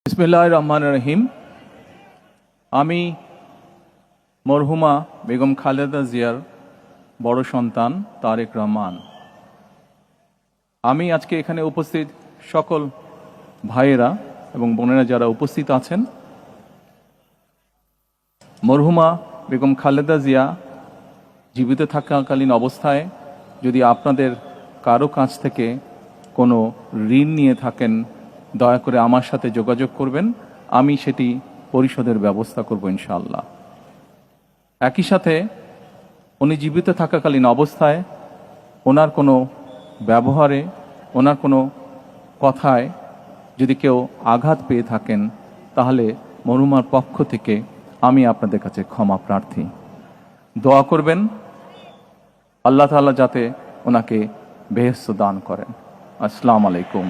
বিসমিল্লাহির রহমানির রহিম। আমি মরহুমা বেগম খালেদা জিয়ার বড় সন্তান তারেক রহমান। আমি আজকে এখানে উপস্থিত সকল ভাইয়েরা এবং বোনেরা যারা উপস্থিত আছেন, মরহুমা বেগম খালেদা জিয়া জীবিত থাকাকালীন অবস্থায় যদি আপনাদের কারো কাছ থেকে কোনো ঋণ নিয়ে থাকেন, দয়া করে আমার সাথে যোগাযোগ করবেন, আমি সেটি পরিশোধের ব্যবস্থা করব ইনশাআল্লাহ। একই সাথে উনি জীবিত থাকাকালীন অবস্থায় ওনার কোনো ব্যবহারে, ওনার কোনো কথায় যদি কেউ আঘাত পেয়ে থাকেন, তাহলে মরহুমার পক্ষ থেকে আমি আপনাদের কাছে ক্ষমা প্রার্থী। দোয়া করবেন আল্লাহ তাআলা যাতে ওনাকে বেহেশত দান করেন। আসসালামু আলাইকুম।